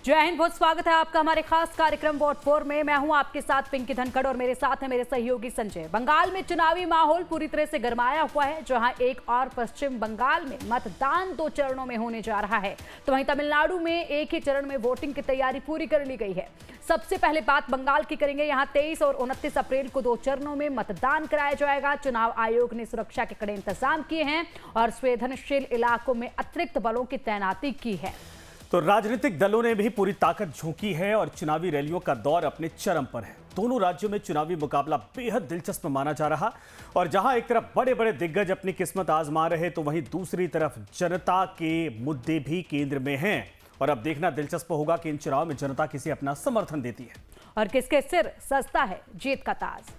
जय हिंद, बहुत स्वागत है आपका हमारे खास कार्यक्रम वोट 4 में। मैं हूं आपके साथ पिंकी धनखड़ और मेरे साथ है मेरे सहयोगी संजय। बंगाल में चुनावी माहौल पूरी तरह से गरमाया हुआ है, जहां एक और पश्चिम बंगाल में मतदान 2 चरणों में होने जा रहा है, तो वहीं तमिलनाडु में एक ही चरण में वोटिंग की तैयारी पूरी कर ली गई है। सबसे पहले बात बंगाल की करेंगे। यहाँ 23 और 29 अप्रैल को 2 चरणों में मतदान कराया जाएगा। चुनाव आयोग ने सुरक्षा के कड़े इंतजाम किए हैं और संवेदनशील इलाकों में अतिरिक्त बलों की तैनाती की है। तो राजनीतिक दलों ने भी पूरी ताकत झोंकी है और चुनावी रैलियों का दौर अपने चरम पर है। दोनों राज्यों में चुनावी मुकाबला बेहद दिलचस्प माना जा रहा, और जहां एक तरफ बड़े बड़े दिग्गज अपनी किस्मत आजमा रहे, तो वहीं दूसरी तरफ जनता के मुद्दे भी केंद्र में हैं। और अब देखना दिलचस्प होगा कि इन चुनाव में जनता किसे अपना समर्थन देती है और किसके सिर सस्ता है जीत का ताज।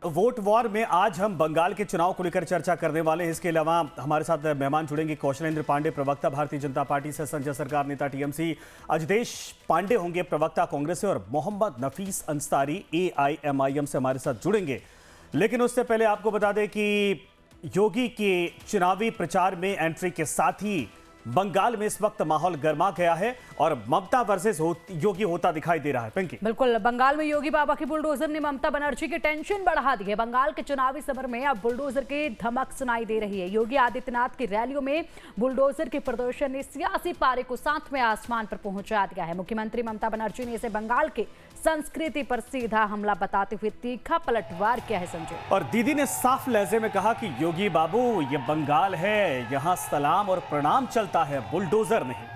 वोट वॉर में आज हम बंगाल के चुनाव को लेकर चर्चा करने वाले हैं। इसके अलावा हमारे साथ मेहमान जुड़ेंगे। कौशलेंद्र पांडे, प्रवक्ता भारतीय जनता पार्टी से, संजय सरकार नेता टीएमसी, अजदेश पांडे होंगे प्रवक्ता कांग्रेस से, और मोहम्मद नफीस अंसारी एआईएमआईएम से हमारे साथ जुड़ेंगे। लेकिन उससे पहले आपको बता दें कि योगी के चुनावी प्रचार में एंट्री के साथ ही बंगाल में इस वक्त माहौल गर्मा गया है और ममता वर्सेस योगी होता दिखाई दे रहा है। पिंकी, बिल्कुल, बंगाल में योगी बाबा के बुलडोजर ने ममता बनर्जी की टेंशन बढ़ा दी है। बंगाल के चुनावी समर में अब बुलडोजर की धमक सुनाई दे रही है। योगी आदित्यनाथ की रैलियों में बुलडोजर के प्रदर्शन ने सियासी पारे को सातवें आसमान पर पहुंचा दिया है। मुख्यमंत्री ममता बनर्जी ने इसे बंगाल के संस्कृति पर सीधा हमला बताते हुए तीखा पलटवार किया है। संजय, और दीदी ने साफ लहजे में कहा कि योगी बाबू, ये बंगाल है, यहां सलाम और प्रणाम चलता है, बुलडोजर नहीं।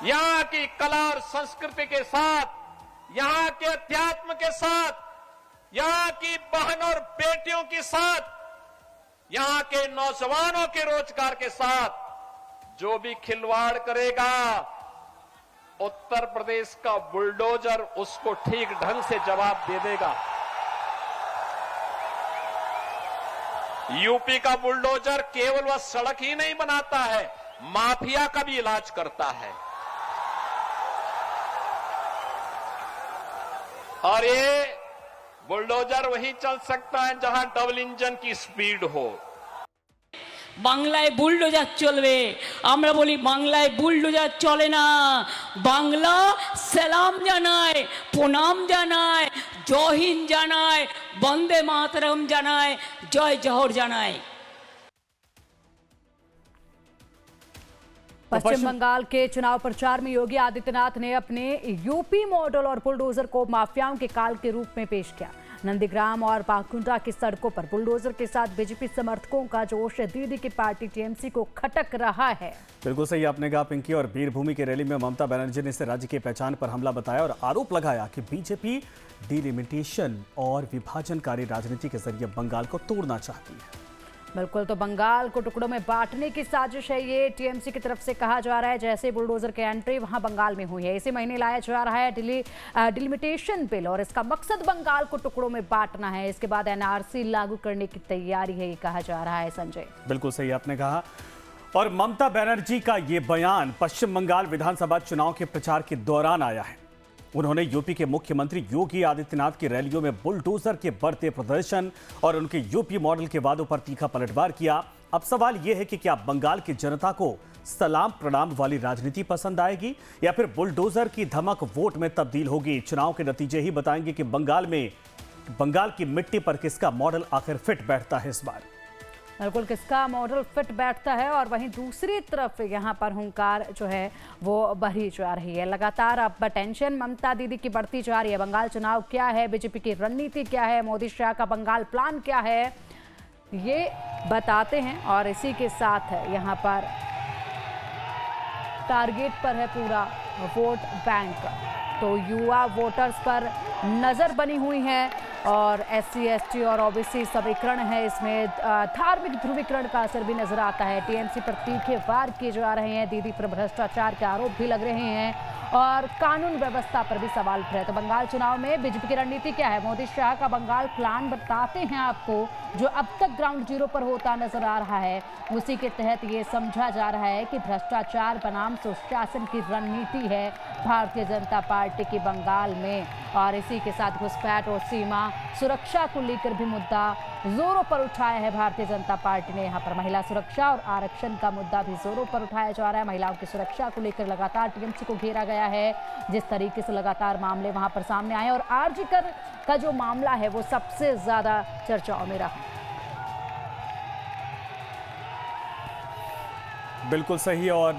यहाँ की कला और संस्कृति के साथ, यहाँ के अध्यात्म के साथ, यहाँ की बहन और बेटियों के साथ, यहाँ के नौजवानों के रोजगार के साथ जो भी खिलवाड़ करेगा, उत्तर प्रदेश का बुलडोजर उसको ठीक ढंग से जवाब दे देगा। यूपी का बुलडोजर केवल वह सड़क ही नहीं बनाता है, माफिया का भी इलाज करता है। और ये बुलडोजर वहीं चल सकता है जहां डबल इंजन की स्पीड हो। বাংলায় বুলডোজার চলবে, আমরা বলি বাংলায় বুলডোজার চলে না। বাংলা সালাম জানায়, প্রণাম জানায়, জয় হিন্দ জানায়, বন্দে মাতরম জানায়, জয় জহর জানায়। पश्चिम बंगाल के चुनाव प्रचार में योगी आदित्यनाथ ने अपने यूपी मॉडल और बुलडोजर को माफियाओं के काल के रूप में पेश किया। नंदीग्राम और पाकुंडा की सड़कों पर बुलडोजर के साथ बीजेपी समर्थकों का जोश दीदी की पार्टी टीएमसी को खटक रहा है। बिल्कुल सही आपने कहा पिंकी। और वीरभूमि की रैली में ममता बनर्जी ने इसे राज्य की पहचान पर हमला बताया और आरोप लगाया कि बीजेपी डिलिमिटेशन और विभाजनकारी राजनीति के जरिए बंगाल को तोड़ना चाहती है। बिल्कुल, तो बंगाल को टुकड़ों में बांटने की साजिश है, ये टीएमसी की तरफ से कहा जा रहा है। जैसे बुलडोजर की एंट्री वहां बंगाल में हुई है, इसी महीने लाया जा रहा है डिलिमिटेशन बिल, और इसका मकसद बंगाल को टुकड़ों में बांटना है। इसके बाद एनआरसी लागू करने की तैयारी है, ये कहा जा रहा है। संजय, बिल्कुल सही आपने कहा। और ममता बनर्जी का ये बयान पश्चिम बंगाल विधानसभा चुनाव के प्रचार के दौरान आया है। उन्होंने यूपी के मुख्यमंत्री योगी आदित्यनाथ की रैलियों में बुलडोजर के बढ़ते प्रदर्शन और उनके यूपी मॉडल के वादों पर तीखा पलटवार किया। अब सवाल यह है कि क्या बंगाल की जनता को सलाम प्रणाम वाली राजनीति पसंद आएगी या फिर बुलडोजर की धमक वोट में तब्दील होगी। चुनाव के नतीजे ही बताएंगे कि बंगाल की मिट्टी पर किसका मॉडल आखिर फिट बैठता है इस बार। बिल्कुल, किसका मॉडल फिट बैठता है। और वहीं दूसरी तरफ यहाँ पर हुंकार जो है वो बढ़ी जा रही है। लगातार अब टेंशन ममता दीदी की बढ़ती जा रही है। बंगाल चुनाव क्या है, बीजेपी की रणनीति क्या है, मोदी शाह का बंगाल प्लान क्या है, ये बताते हैं। और इसी के साथ यहाँ पर टारगेट पर है पूरा वोट बैंक, तो युवा वोटर्स पर नजर बनी हुई है और एससी एसटी और ओबीसी समीकरण है। इसमें धार्मिक ध्रुवीकरण का असर भी नजर आता है। टीएमसी पर तीखे वार किए जा रहे हैं, दीदी पर भ्रष्टाचार के आरोप भी लग रहे हैं और कानून व्यवस्था पर भी सवाल उठ रहे हैं। तो बंगाल चुनाव में बीजेपी की रणनीति क्या है, मोदी शाह का बंगाल प्लान बताते हैं आपको, जो अब तक ग्राउंड जीरो पर होता नजर आ रहा है। उसी के तहत ये समझा जा रहा है कि भ्रष्टाचार बनाम सुशासन की रणनीति है भारतीय जनता पार्टी की बंगाल में। और इसी के साथ घुसपैठ और सीमा सुरक्षा को लेकर भी मुद्दा जोरों पर उठाया है भारतीय जनता पार्टी ने। यहाँ पर महिला सुरक्षा और आरक्षण का मुद्दा भी जोरों पर उठाया जा रहा है। महिलाओं की सुरक्षा को लेकर लगातार टीएमसी को घेरा गया है। जिस तरीके से लगातार मामले वहां पर सामने आए और आरजी कर का जो मामला है वो सबसे ज्यादा चर्चाओं में रहा। बिल्कुल सही। और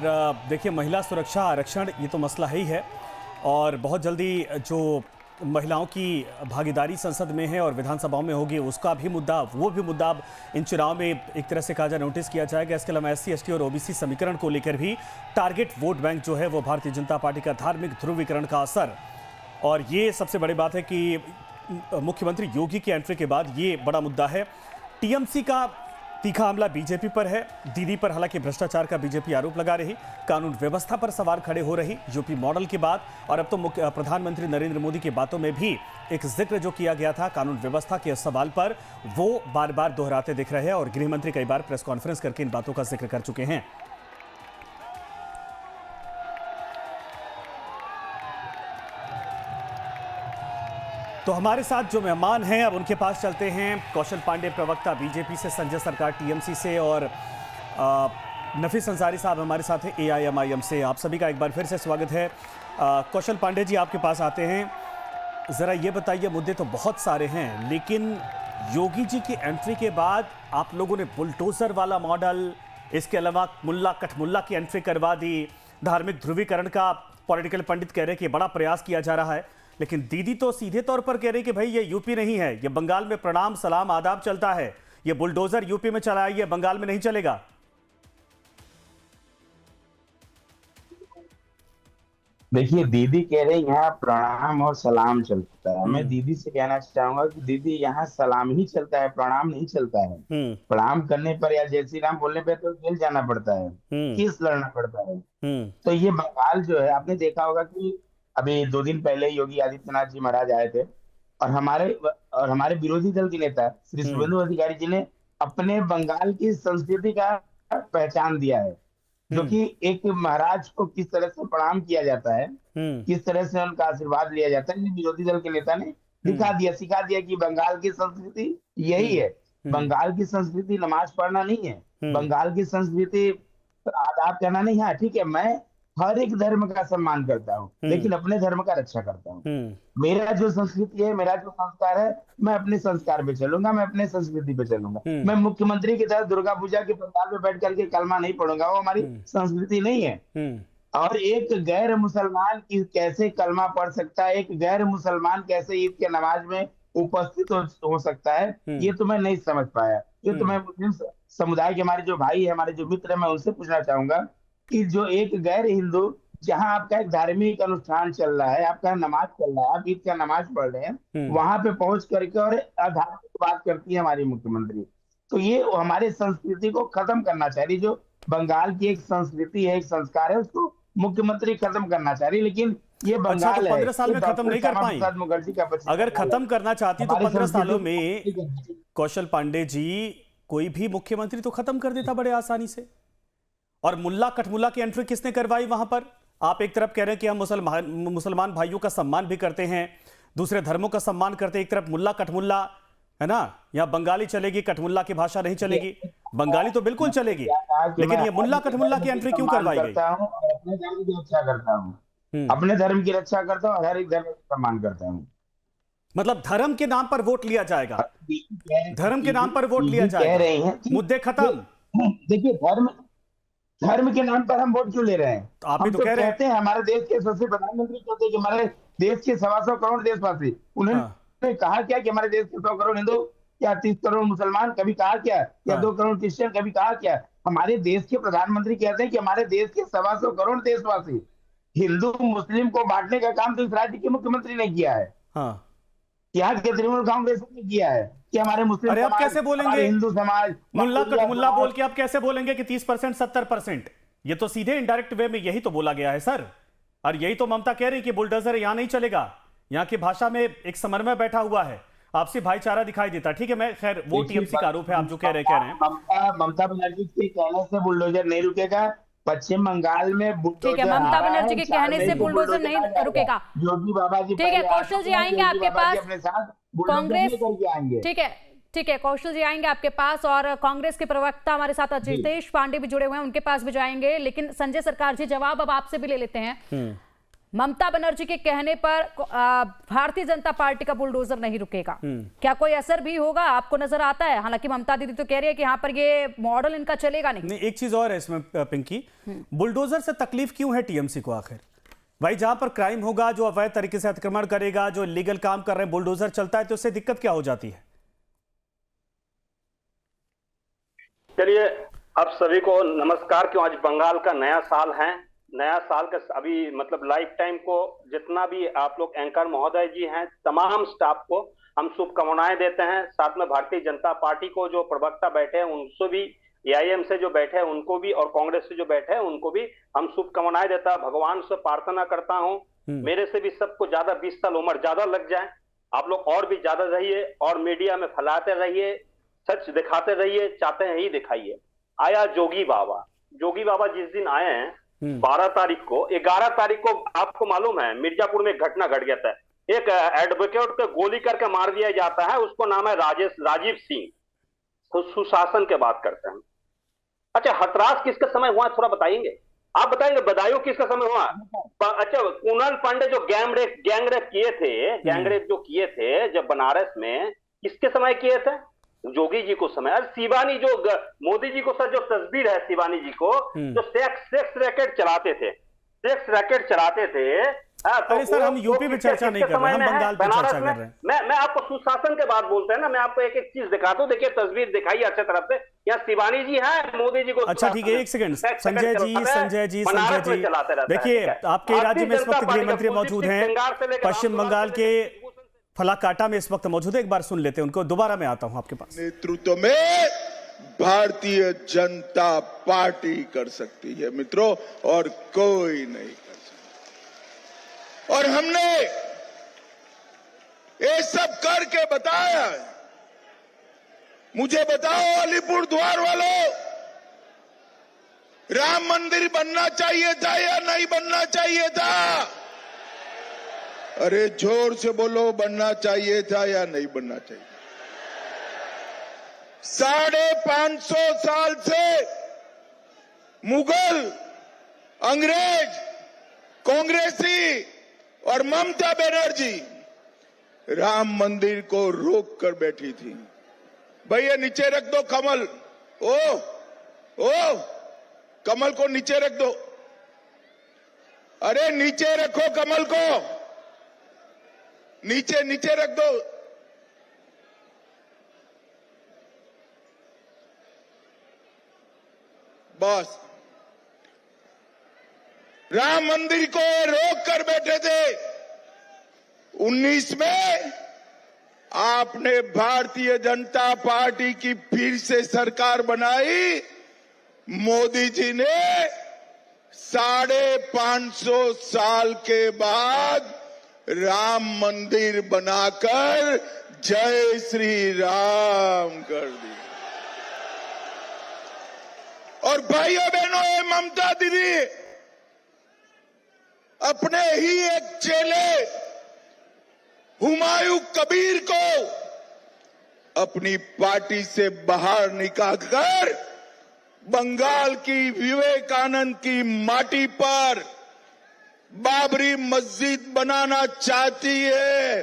देखिए, महिला सुरक्षा आरक्षण ये तो मसला ही है और बहुत जल्दी जो महिलाओं की भागीदारी संसद में है और विधानसभाओं में होगी उसका भी मुद्दा, वो भी मुद्दा अब इन चुनाव में एक तरह से कहा जाए नोटिस किया जाएगा। इसके अलावा SC ST और OBC समीकरण को लेकर भी टारगेट वोट बैंक जो है वो भारतीय जनता पार्टी का धार्मिक ध्रुवीकरण का असर। और ये सबसे बड़ी बात है कि मुख्यमंत्री योगी की एंट्री के बाद ये बड़ा मुद्दा है। TMC का तीखा हमला बीजेपी पर है। दीदी पर हालांकि भ्रष्टाचार का बीजेपी आरोप लगा रही, कानून व्यवस्था पर सवाल खड़े हो रही यूपी मॉडल की बात। और अब तो प्रधानमंत्री नरेंद्र मोदी की बातों में भी एक जिक्र जो किया गया था कानून व्यवस्था के सवाल पर, वो बार बार दोहराते दिख रहे हैं और गृह मंत्री कई बार प्रेस कॉन्फ्रेंस करके इन बातों का जिक्र कर चुके हैं। तो हमारे साथ जो मेहमान हैं अब उनके पास चलते हैं। कौशल पांडे प्रवक्ता बीजेपी से, संजय सरकार TMC से और नफीस अंसारी साहब हमारे साथ हैं AIMIM से। आप सभी का एक बार फिर से स्वागत है। कौशल पांडे जी, आपके पास आते हैं। ज़रा ये बताइए, मुद्दे तो बहुत सारे हैं लेकिन योगी जी की एंट्री के बाद आप लोगों ने बुलडोजर वाला मॉडल, इसके अलावा मुल्ला कठमुल्ला की एंट्री करवा दी, धार्मिक ध्रुवीकरण का पॉलिटिकल पंडित कह रहे हैं कि बड़ा प्रयास किया जा रहा है, लेकिन दीदी तो सीधे तौर पर कह रही कि भाई ये यूपी नहीं है, ये बंगाल में प्रणाम सलाम आदाब चलता है, ये बुलडोजर यूपी में चला है, ये बंगाल में नहीं चलेगा। देखिए, दीदी कह रहे यहाँ प्रणाम और सलाम चलता है। मैं दीदी से कहना चाहूंगा कि दीदी यहाँ सलाम ही चलता है, प्रणाम नहीं चलता है। प्रणाम करने पर या जय श्री राम बोलने पे तो जेल जाना पड़ता है, केस लड़ना पड़ता है। तो ये बंगाल जो है, आपने देखा होगा कि अभी 2 दिन पहले योगी आदित्यनाथ जी महाराज आए थे और हमारे विरोधी दल के नेता श्री शुभेंदु अधिकारी जी ने अपने बंगाल की संस्कृति का पहचान दिया है, जो कि एक महाराज को किस तरह से प्रणाम किया जाता है, किस तरह से उनका आशीर्वाद लिया जाता है, विरोधी दल के नेता ने सिखा दिया कि बंगाल की संस्कृति यही है। बंगाल की संस्कृति नमाज पढ़ना नहीं है, बंगाल की संस्कृति आदाब कहना नहीं है। ठीक है, मैं हर एक धर्म का सम्मान करता हूँ लेकिन अपने धर्म का रक्षा करता हूँ। मेरा जो संस्कृति है, मेरा जो संस्कार है, मैं अपने संस्कार पे चलूंगा, मैं अपने संस्कृति पे चलूंगा। मैं मुख्यमंत्री की तरह दुर्गा पूजा के पंडाल पे बैठ करके कलमा नहीं पढ़ूंगा, वो हमारी संस्कृति नहीं है। और एक गैर मुसलमान की कैसे कलमा पढ़ सकता है, एक गैर मुसलमान कैसे ईद के नमाज में उपस्थित हो सकता है, ये तो मैं नहीं समझ पाया। ये तो मैं मुस्लिम समुदाय के हमारे जो भाई है, हमारे जो मित्र है, मैं उनसे पूछना चाहूंगा कि जो एक गैर हिंदू, जहां आपका एक धार्मिक अनुष्ठान चल रहा है, आपका नमाज चल रहा है, आप ईद का नमाज पढ़ रहे हैं, वहां पे पहुंच करके और अधार्मिक बात करती है हमारी मुख्यमंत्री। तो ये हमारे संस्कृति को खत्म करना चाह रही। जो बंगाल की एक संस्कृति है, एक संस्कार है, उसको मुख्यमंत्री खत्म करना चाह रही। लेकिन ये बंगाल तो 15 साल में खत्म नहीं कर पाई। मुखर्जी का अगर खत्म करना चाहती तो 15 सालों में कौशल पांडे जी कोई भी मुख्यमंत्री तो खत्म कर देता बड़े आसानी से। और मुल्ला कठमुल्ला की एंट्री किसने करवाई वहां पर? आप एक तरफ कह रहे हैं कि हम मुसलमान भाइयों का सम्मान भी करते हैं, दूसरे धर्मों का सम्मान करते हैं, एक तरफ मुल्ला कठमुल्ला है ना, यहाँ बंगाली चलेगी, कठमुल्ला की भाषा नहीं चलेगी। बंगाली तो बिल्कुल चलेगी, लेकिन ये मुल्ला कठमुल्ला की एंट्री क्यों करवाई गई? अपने धर्म की रक्षा करता हूँ, अपने धर्म की रक्षा करता हूँ, हर एक धर्म का सम्मान करता हूँ। मतलब धर्म के नाम पर वोट लिया जाएगा, धर्म के नाम पर वोट लिया जाएगा, कह रहे हैं मुद्दे खत्म। देखिए, धर्म के नाम पर हम वोट क्यों ले रहे हैं? तो आप ही तो कह रहे कहते हैं, हमारे देश के सबसे प्रधानमंत्री कहते हैं कि हमारे देश के 125 करोड़ देशवासी, उन्होंने कहा क्या कि हमारे देश के 100 करोड़ हिंदू या 30 करोड़ मुसलमान, कभी कहा क्या? या 2 करोड़ क्रिश्चियन, कभी कहा क्या? हमारे देश के प्रधानमंत्री कहते हैं कि हमारे देश के 125 करोड़ देशवासी, हिंदू मुस्लिम को बांटने का काम तो इस राज्य के मुख्यमंत्री ने किया है, यहाँ के तृणमूल कांग्रेस ने किया है कि हमारे मुस्लिम अरे आप कैसे बोलेंगे हिंदू समाज मुल्ला कठमुल्ला बोल के आप कैसे बोलेंगे कि 30% 70%? ये तो सीधे इनडायरेक्ट वे में यही तो बोला गया है सर। और यही तो ममता कह रही कि बुलडोजर यहाँ नहीं चलेगा, यहाँ की भाषा में एक समन्वय बैठा हुआ है, आपसी भाईचारा दिखाई देता। ठीक है, मैं खैर वो टीएमसी का आरोप है, आप जो कह रहे हैं। ममता बनर्जी के कहने से बुलडोजर नहीं रुकेगा, पश्चिम बंगाल में ठीक है, ममता बनर्जी के कहने से बुलडोजर नहीं रुकेगा। योगी बाबा जी ठीक है, कौशल जी आएंगे आपके पास, कांग्रेस ठीक है, ठीक है, कौशल जी आएंगे आपके पास, और कांग्रेस के प्रवक्ता हमारे साथ अजितेश पांडे भी जुड़े हुए हैं, उनके पास भी जाएंगे। लेकिन संजय सरकार जी, जवाब अब आपसे भी ले लेते हैं। ममता बनर्जी के कहने पर भारतीय जनता पार्टी का बुलडोजर नहीं रुकेगा, क्या कोई असर भी होगा, आपको नजर आता है? हालांकि ममता दीदी तो कह रही है कि यहाँ पर ये मॉडल इनका चलेगा नहीं। एक चीज और है इसमें पिंकी, बुलडोजर से तकलीफ क्यों है टीएमसी को आखिर? भाई जहां पर क्राइम होगा, जो अवैध तरीके से अतिक्रमण करेगा, जो लीगल काम कर रहे हैं, बुलडोजर चलता है तो उससे दिक्कत क्या हो जाती है? चलिए, अब सभी को नमस्कार। क्यों, आज बंगाल का नया साल है। नया साल का अभी मतलब लाइफ टाइम को जितना भी आप लोग एंकर महोदय जी हैं, तमाम स्टाफ को हम शुभकामनाएं देते हैं। साथ में भारतीय जनता पार्टी को जो प्रवक्ता बैठे हैं उनसे भी, एआईएम से जो बैठे हैं उनको भी, और कांग्रेस से जो बैठे हैं उनको भी हम शुभकामनाएं देता है। भगवान से प्रार्थना करता हूं मेरे से भी सबको ज्यादा 20 साल उम्र ज्यादा लग जाए, आप लोग और भी ज्यादा रहिए और मीडिया में फैलाते रहिए, सच दिखाते रहिए, चाहते हैं ही दिखाइए। आया जोगी बाबा। जोगी बाबा जिस दिन आए हैं 12 तारीख को, 11 तारीख को आपको मालूम है मिर्जापुर में एक घटना घट गया था। एक एडवोकेट को गोली करके मार दिया जाता है, उसको नाम है राजीव सिंह। सुशासन के बात करते हैं। अच्छा, हथरास किसके समय हुआ थोड़ा बताएंगे? आप बताएंगे बदायूं किसका समय हुआ? अच्छा, कुणाल पांडे जो गैंग रेप किए थे, गैंग रेप जो किए थे जब बनारस में, किसके समय किए थे? जोगी जी को समय। अरे शिवानी जो मोदी जी को सर जो तस्वीर है शिवानी जी को, जो सेक्स रैकेट चलाते थे, अरे सर, हम यूपी पे चर्चा नहीं कर रहे हैं, हम बंगाल पे चर्चा कर रहे हैं। मैं आपको सुशासन के बात बोलते हैं ना, मैं आपको एक एक चीज दिखाता हूँ। देखिए तस्वीर दिखाइए अच्छे तरफ से, यहाँ शिवानी जी हैं, मोदी जी को। अच्छा ठीक है, एक सेकंड। संजय जी, देखिए आपके राज्य में इस वक्त गृह मंत्री मौजूद हैं, पश्चिम बंगाल के फलाकाटा में इस वक्त मौजूद है। एक बार सुन लेते हैं उनको, दोबारा मैं आता हूं आपके पास। नेतृत्व में भारतीय जनता पार्टी कर सकती है मित्रों, और कोई नहीं कर सकता। और हमने ये सब करके बताया। मुझे बताओ अलीपुर द्वार वालों, राम मंदिर बनना चाहिए था या नहीं बनना चाहिए था? अरे जोर से बोलो, बनना चाहिए था या नहीं बनना चाहिए? 550 साल से मुगल, अंग्रेज, कांग्रेसी और ममता बनर्जी राम मंदिर को रोक कर बैठी थी। भैया नीचे रख दो कमल, ओ कमल को नीचे रख दो। अरे नीचे रखो कमल को, नीचे रख दो। बस राम मंदिर को रोक कर बैठे थे। 19 में आपने भारतीय जनता पार्टी की फिर से सरकार बनाई। मोदी जी ने 550 साल के बाद राम मंदिर बनाकर जय श्री राम कर दी। और भाइयों बहनों, ये ममता दीदी अपने ही एक चेले हुमायूं कबीर को अपनी पार्टी से बाहर निकालकर बंगाल की विवेकानंद की माटी पर बाबरी मस्जिद बनाना चाहती है।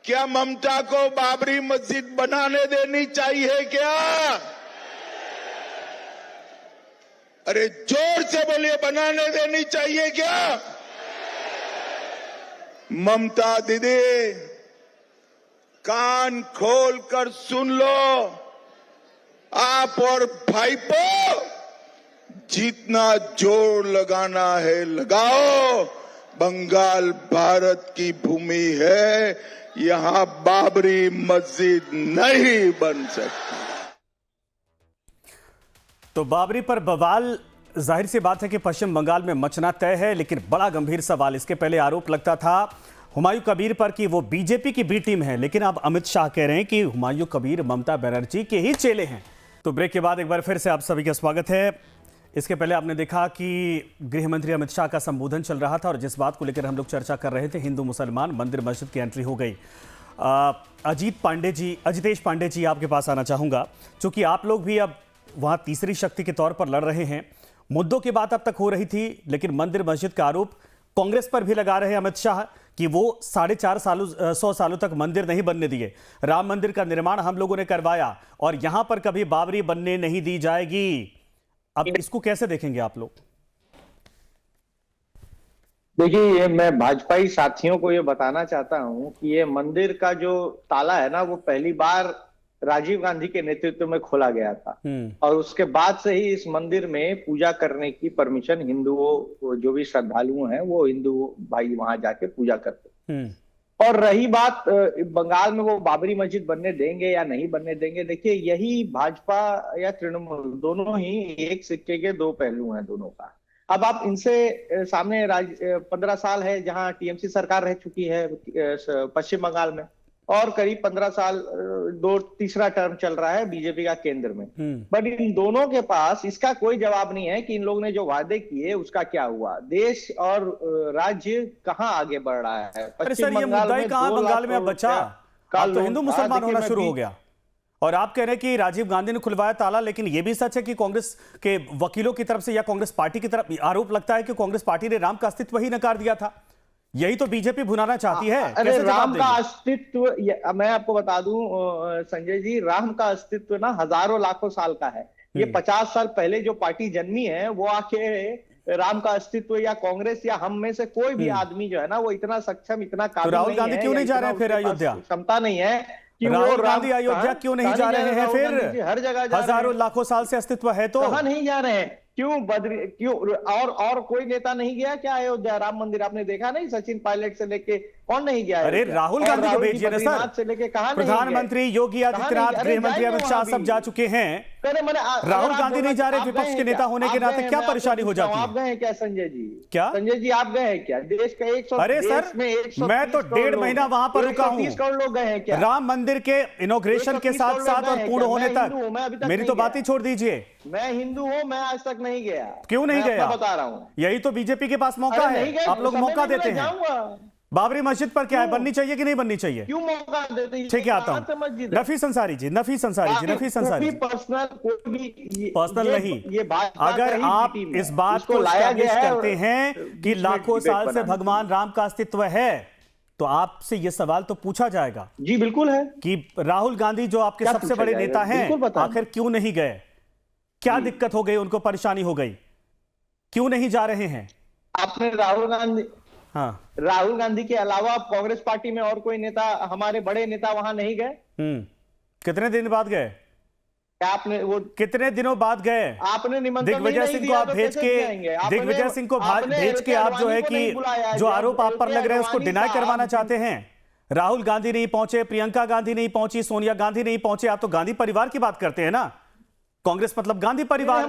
क्या ममता को बाबरी मस्जिद बनाने देनी चाहिए क्या? अरे जोर से बोलिए, बनाने देनी चाहिए क्या? ममता दीदी कान खोल कर सुन लो, आप और भाईपो जितना जोर लगाना है लगाओ। बंगाल भारत की भूमि है, यहां बाबरी मस्जिद नहीं बन सकती। तो बाबरी पर बवाल, जाहिर सी बात है कि पश्चिम बंगाल में मचना तय है, लेकिन बड़ा गंभीर सवाल, इसके पहले आरोप लगता था हुमायूं कबीर पर कि वो बीजेपी की बी टीम है, लेकिन अब अमित शाह कह रहे हैं कि हुमायूं कबीर ममता बनर्जी के ही चेले हैं। तो ब्रेक के बाद एक बार फिर से आप सभी का स्वागत है। इसके पहले आपने देखा कि गृह मंत्री अमित शाह का संबोधन चल रहा था, और जिस बात को लेकर हम लोग चर्चा कर रहे थे, हिंदू मुसलमान मंदिर मस्जिद की एंट्री हो गई। अजितेश पांडे जी आपके पास आना चाहूंगा, क्योंकि आप लोग भी अब वहां तीसरी शक्ति के तौर पर लड़ रहे हैं। मुद्दों की बात अब तक हो रही थी, लेकिन मंदिर मस्जिद का आरोप कांग्रेस पर भी लगा रहे हैं अमित शाह कि वो 150 सालों तक मंदिर नहीं बनने दिए। राम मंदिर का निर्माण हम लोगों ने करवाया और यहां पर कभी बाबरी बनने नहीं दी जाएगी। अब इसको कैसे देखेंगे आप लोग? देखिए, ये मैं भाजपाई साथियों को ये बताना चाहता हूं कि ये मंदिर का जो ताला है ना, वो पहली बार राजीव गांधी के नेतृत्व में खोला गया था और उसके बाद से ही इस मंदिर में पूजा करने की परमिशन हिंदुओं, जो भी श्रद्धालु हैं, वो हिंदू भाई वहां जाके पूजा करते। और रही बात बंगाल में वो बाबरी मस्जिद बनने देंगे या नहीं बनने देंगे, देखिए यही भाजपा या तृणमूल दोनों ही एक सिक्के के दो पहलू हैं दोनों का। अब आप इनसे सामने 15 साल है जहां टीएमसी सरकार रह चुकी है पश्चिम बंगाल में, और करीब 15 साल तीसरा टर्म चल रहा है बीजेपी का केंद्र में। बट इन दोनों के पास इसका कोई जवाब नहीं है कि इन लोगों ने जो वादे किए उसका क्या हुआ, देश और राज्य कहाँ आगे बढ़ रहा है। पश्चिम बंगाल में बंगाल में अब बचा, अब तो हिंदू मुसलमान होना शुरू हो गया। और आप कह रहे हैं कि राजीव गांधी ने खुलवाया ताला, लेकिन यह भी सच है कि कांग्रेस के वकीलों की तरफ से या कांग्रेस पार्टी की तरफ आरोप लगता है कि कांग्रेस पार्टी ने राम का अस्तित्व ही नकार दिया था। यही तो बीजेपी भुनाना चाहती है। अरे राम का अस्तित्व, मैं आपको बता दूं संजय जी, राम का अस्तित्व ना हजारों लाखों साल का है। ये 50 साल पहले जो पार्टी जन्मी है वो आके राम का अस्तित्व, या कांग्रेस या हम में से कोई भी आदमी जो है ना वो इतना सक्षम, इतना काबिल तो राहुल गांधी क्यों नहीं जा रहे हैं फिर अयोध्या? क्षमता नहीं है कि राहुल गांधी अयोध्या क्यों नहीं जा रहे हैं? फिर हर जगह हजारों लाखों साल से अस्तित्व है तो कहां नहीं जा रहे हैं? क्यों और कोई नेता नहीं गया क्या अयोध्या? राम मंदिर आपने देखा नहीं? सचिन पायलट से लेके कौन नहीं गया? अरे राहुल गांधी को भेजिए ना सर। से लेके कहां? प्रधानमंत्री योगी आदित्यनाथ, गृह मंत्री अमित शाह सब जा चुके हैं। राहुल गांधी नहीं जा रहे, विपक्ष के नेता होने के नाते क्या परेशानी हो जाती है? आप गए हैं क्या संजय जी? क्या संजय जी आप गए हैं क्या? देश का 100, अरे सर मैं तो 1.5 महीना वहां पर रुका हूं। 30 करोड़ लोग गए हैं क्या राम मंदिर के इनॉग्रेशन के साथ साथ और पूर्ण होने तक? मेरी तो बात ही छोड़ दीजिए। मैं हिंदू हूं, मैं आज तक नहीं गया। क्यों नहीं गया? बता रहा हूं, यही तो बीजेपी के पास मौका है, आप लोग मौका देते हैं। बाबरी मस्जिद पर क्या है, बननी चाहिए कि नहीं बननी चाहिए? क्यों मौका देते हैं? ठीक है, आता हूं। नफी संसारी जी पर्सनल नहीं, अगर आप इस बात को एस्टैब्लिश करते हैं कि लाखों साल से भगवान राम का अस्तित्व है, तो आपसे यह सवाल तो पूछा जाएगा। जी बिल्कुल है कि राहुल गांधी जो आपके सबसे बड़े नेता हैं, आखिर क्यों नहीं गए? क्या दिक्कत हो गई, उनको परेशानी हो गई, क्यों नहीं जा रहे हैं? आपने राहुल गांधी के अलावा कांग्रेस पार्टी में और कोई नेता, हमारे बड़े नेता वहां नहीं गए? कितने दिन बाद गए? आपने वो कितने दिनों बाद गए? आपने निमंत्रण दिग्विजय सिंह को आप भेज के, दिग्विजय सिंह को भेज के आप जो है कि जो आरोप आप पर लग रहे हैं उसको डिनाई करवाना चाहते हैं। राहुल गांधी नहीं पहुंचे, प्रियंका गांधी नहीं पहुंची, सोनिया गांधी नहीं पहुंचे। आप तो गांधी परिवार की बात करते हैं ना, कांग्रेस मतलब गांधी परिवार।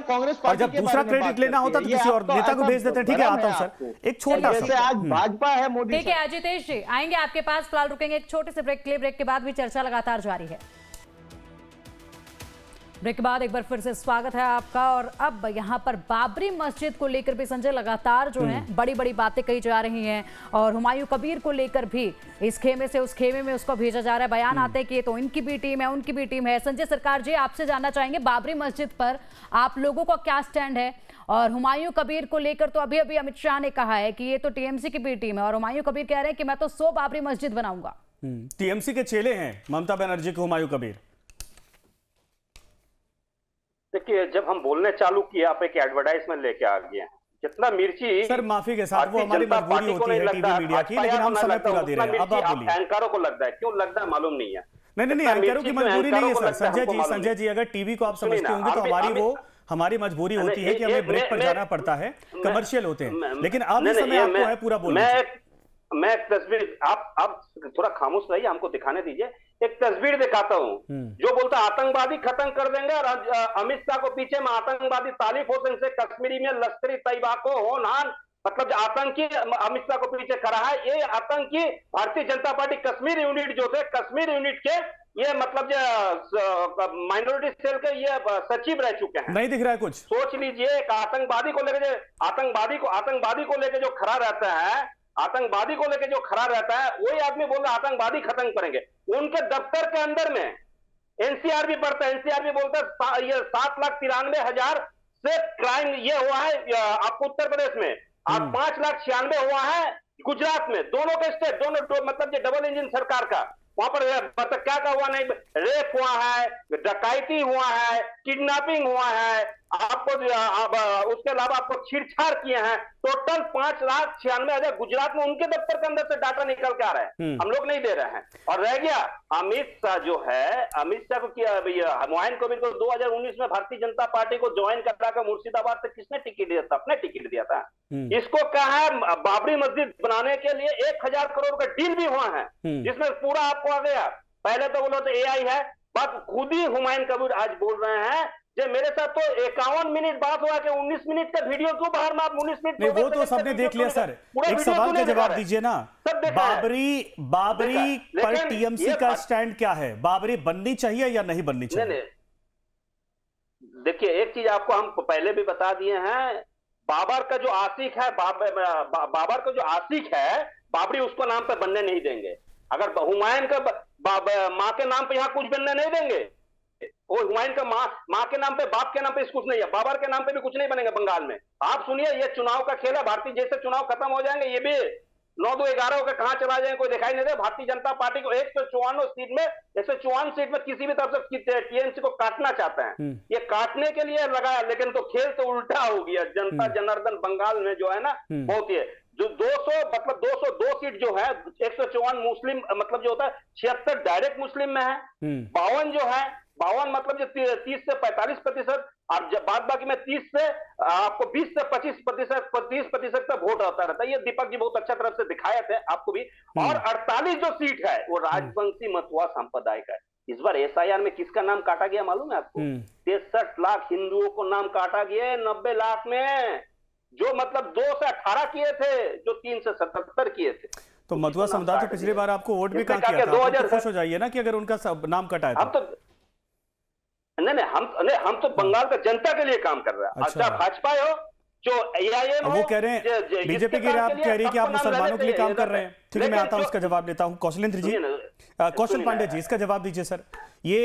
और जब दूसरा क्रेडिट लेना होता तो किसी और नेता को भेज देते हैं। ठीक है, आता हूं सर, एक छोटा सा, आज भाजपा है, मोदी। ठीक है अजितेश जी, आएंगे आपके पास, फिलहाल रुकेंगे एक छोटे से ब्रेक के लिए। ब्रेक के बाद भी चर्चा लगातार जारी है। ब्रेक के बाद एक बार फिर से स्वागत है आपका। और अब यहाँ पर बाबरी मस्जिद को लेकर भी संजय लगातार जो है बड़ी बड़ी बातें कही जा रही हैं, और हुमायूं कबीर को लेकर भी इस खेमे से उस खेमे में उसको भेजा जा रहा है। बयान आते हैं कि ये तो इनकी भी टीम है, उनकी भी टीम है। संजय सरकार जी, आपसे जानना चाहेंगे बाबरी मस्जिद पर आप लोगों का क्या स्टैंड है? और हुमायूं कबीर को लेकर तो अभी अभी अमित शाह ने कहा है कि ये तो टीएमसी की भी टीम है, और हुमायूं कबीर कह रहे हैं कि मैं तो 100 बाबरी मस्जिद बनाऊंगा। टीएमसी के चेले हैं ममता बनर्जी के हुमायूं कबीर। देखिए, जब हम बोलने चालू किए, आप एक एडवर्टाइजमेंट लेके आ गए हैं। जितना मिर्ची सर माफी के साथ, वो हमारी मजबूरी होती है टीवी मीडिया की, लेकिन हम समय पूरा दे रहे हैं। अब आप बोलिए। एंकरों को लगता है, क्यों लगता है मालूम नहीं है। नहीं, एंकरों की मजबूरी नहीं है सर। संजय जी अगर टीवी को आप समझते होंगे तो हमारी मजबूरी होती है कि हमें ब्रेक पर जाना पड़ता है, कमर्शियल होते हैं, लेकिन अब समय आपको है पूरा बोलने। मैं एक तस्वीर, आप थोड़ा खामोश रहिए, हमको दिखाने दीजिए। एक तस्वीर दिखाता हूं, जो बोलता आतंकवादी खत्म कर देंगे, और अमित शाह को पीछे में आतंकवादी तालिफ हुसैन से कश्मीरी में लश्करी तैयबा को होनहान, मतलब आतंकी अमित शाह को पीछे खड़ा है। ये आतंकी भारतीय जनता पार्टी कश्मीर यूनिट जो थे, कश्मीर यूनिट के ये मतलब माइनॉरिटी सेल के ये सचिव रह चुके हैं। नहीं दिख रहा है कुछ? सोच लीजिए, एक आतंकवादी को लेकर जो खड़ा रहता है, आतंकवादी को लेकर जो खड़ा रहता है, वही आदमी बोल रहा है आतंकवादी खत्म करेंगे। उनके दफ्तर के अंदर में एनसीआर भी पढ़ता है, एनसीआर भी बोलता है ये 7,93,000 से क्राइम ये हुआ है आपको उत्तर प्रदेश में, अब 5,96,000 हुआ है गुजरात में। दोनों के स्टेट, दोनों मतलब ये डबल इंजन सरकार का, वहां पर मतलब क्या क्या हुआ नहीं, रेप हुआ है, डकैती हुआ है, किडनैपिंग हुआ है, आपको उसके अलावा आपको छेड़छाड़ किए हैं। टोटल 5,96,000 गुजरात में उनके दफ्तर के अंदर से डाटा निकल के आ रहा है, हम लोग नहीं दे रहे हैं। और रह गया अमित शाह जो है, अमित शाह को किया हुमायूं कबीर को 2019 में भारतीय जनता पार्टी को ज्वाइन कराकर मुर्शिदाबाद से किसने टिकट दिया था? अपने टिकट दिया था। इसको कहा है बाबरी मस्जिद बनाने के लिए 1,000 करोड़ का डील भी हुआ है, जिसमें पूरा आपको आ गया। पहले तो बोलो तो एआई है, बात खुद ही हुमायूं कबीर आज बोल रहे हैं जे मेरे साथ तो 51 मिनट बात हुआ कि 19 मिनट का वीडियो क्यों बाहर में आप 19 मिनट नहीं, वो तो सबने देख लिया सर। एक सवाल का जवाब दीजिए ना, बाबरी पर टीएमसी का स्टैंड क्या है? बाबरी बननी चाहिए या नहीं बननी चाहिए? देखिए एक चीज आपको हम पहले भी बता दिए हैं, बाबर का जो आशिक है, बाबर का जो आशिक है, बाबरी उसको नाम पे बनने नहीं देंगे। अगर हुमायूं का माँ के नाम पे यहाँ कुछ बनने नहीं देंगे, वो हुमायूं का माँ के नाम पे, बाप के नाम पे कुछ नहीं है, बाबर के नाम पे भी कुछ नहीं बनेगा बंगाल में। आप सुनिए, ये चुनाव का खेल है, भारतीय जैसे चुनाव खत्म हो जाएंगे ये भी 9-2-11 होकर कहां चला जाएंगे कोई दिखाई नहीं दे। भारतीय जनता पार्टी को 154 सीट में 154 सीट में किसी भी तरफ से टीएमसी को काटना चाहते हैं, ये काटने के लिए लगाया, लेकिन तो खेल तो उल्टा हो गया। जनता जनार्दन बंगाल में जो है ना बहुत ही जो 200 मतलब 202 सीट जो है, 154 मुस्लिम मतलब जो होता है, 76 डायरेक्ट मुस्लिम में है, 52 जो है 52 मतलब जो 30 से 45%, और जब बाद बाकी में 30 से आपको 20 से 25% तक वोट आता रहता है। ये दीपक जी बहुत अच्छा तरफ से दिखाए थे आपको भी। और 48 जो सीट है वो राजवंशी मतुआ सांप्रदायिक है। इस बार एसआईआर में किसका नाम काटा गया मालूम है आपको? 63 लाख हिंदुओं को नाम काटा गया 90 लाख में, जो मतलब 2 से 18 किए थे, जो 3 से 77 किए थे। तो मतुआ समुदाय तो पिछली बार आपको वोट भी कहाँ किया था? 2000 खुश हो जाइए ना कि अगर उनका नाम कटा है तो। हम तो बंगाल का जनता के लिए काम कर रहे हैं। अच्छा भाजपा हो जो एआईएम हो, वो कह रहे हैं बीजेपी की आप कह रही है कि आप मुसलमानों के लिए काम कर रहे हैं। ठीक है, मैं आता हूं, उसका जवाब देता हूं। कौशलेंद्र जी, कौशल पांडे जी, इसका जवाब दीजिए सर। ये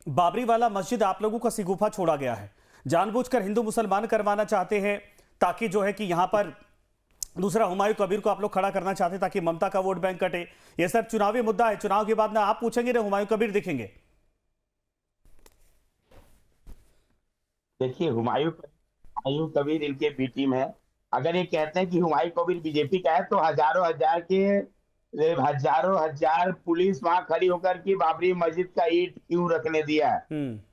बाबरी वाला मस्जिद आप लोगों का सिगुफा छोड़ा गया है, जानबूझकर हिंदू मुसलमान करवाना चाहते हैं ताकि जो है कि यहां पर दूसरा हुमायूं कबीर को आप लोग खड़ा करना चाहते हैं ताकि ममता का वोट बैंक कटे। ये सब चुनावी मुद्दा है, चुनाव के बाद ना आप पूछेंगे ना हुमायूं कबीर दिखेंगे। देखिए हुमायूं कबीर इनके बी टीम है। अगर ये कहते हैं कि हुमायूं कबीर बीजेपी का है तो हजारों हजार पुलिस वहां खड़ी होकर के बाबरी मस्जिद का ईंट क्यों रखने दिया है?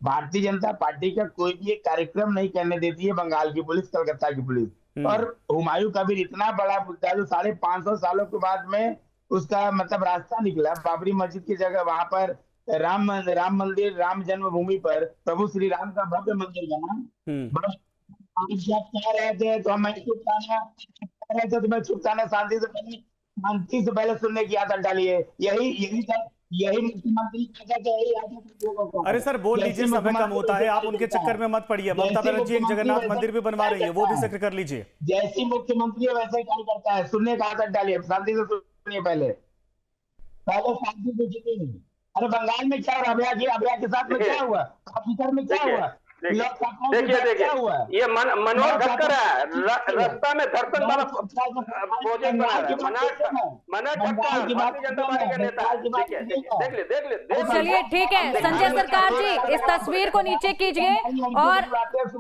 भारतीय जनता पार्टी का कोई भी एक कार्यक्रम नहीं करने देती है बंगाल की पुलिस, कलकत्ता की पुलिस। और हुमायूं कबीर इतना बड़ा मुद्दा जो 550 सालों के बाद में उसका मतलब रास्ता निकला। बाबरी मस्जिद की जगह वहां पर राम मंदिर, राम जन्मभूमि पर प्रभु श्री राम का भव्य मंदिर बना। कह रहे थे तो मैं चुपचाना शांति से पहले सुनने की आदत डाली है। यही मुख्यमंत्री। अरे सर बोल लीजिए, समय कम होता है, आप उनके चक्कर में मत पड़िए। ममता बनर्जी एक जगन्नाथ मंदिर भी बनवा रही है, वो भी जिक्र कर लीजिए। जैसी मुख्यमंत्री है वैसे ही काम करता है, सुनने का आदत डालिए, शांति से सुनिए। पहले शांति से सुनिए। अरे बंगाल में क्या हुआ, अभया के साथ में क्या हुआ, ऑफिसर में क्या हुआ? देखिए ये मनोहर खट्टर है, रास्ता में धरतन वाला प्रोजेक्ट बना रहा है। मनोहर खट्टर भारतीय जनता पार्टी का नेता। देख ले। चलिए ठीक है संजय सरकार जी, इस तस्वीर को नीचे कीजिए और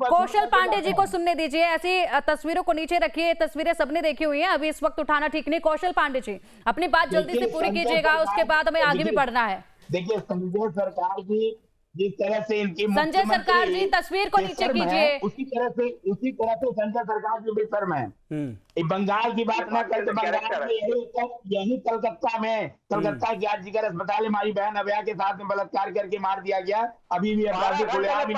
कौशल पांडे जी को सुनने दीजिए। ऐसी तस्वीरों को नीचे रखिए, तस्वीरें सबने देखी हुई हैं, अभी इस वक्त उठाना ठीक नहीं। कौशल पांडे जी अपनी बात जल्दी से पूरी कीजिएगा, उसके बाद हमें आगे भी बढ़ना है। देखिए संजय सरकार जी जिस तरह से इनकी संजय सरकार जी तस्वीर को नीचे कीजिए, उसी तरह से संजय सरकार जी बेशर्म है। बंगाल की बात ना करते, बंगाल में यही कलकत्ता की आज जिगर अस्पताल में हमारी बहन अभया के साथ में बलात्कार करके मार दिया गया। अभी भी अपराधी खुलेआम।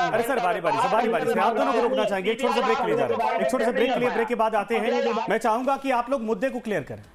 अरे सर बारी बारी से आप दोनों को रुकना चाहेंगे। एक छोटे से ब्रेक के लिए जा रहे हैं, एक छोटे से ब्रेक के लिए, ब्रेक के बाद आते हैं। मैं चाहूंगा कि आप लोग मुद्दे को क्लियर करें।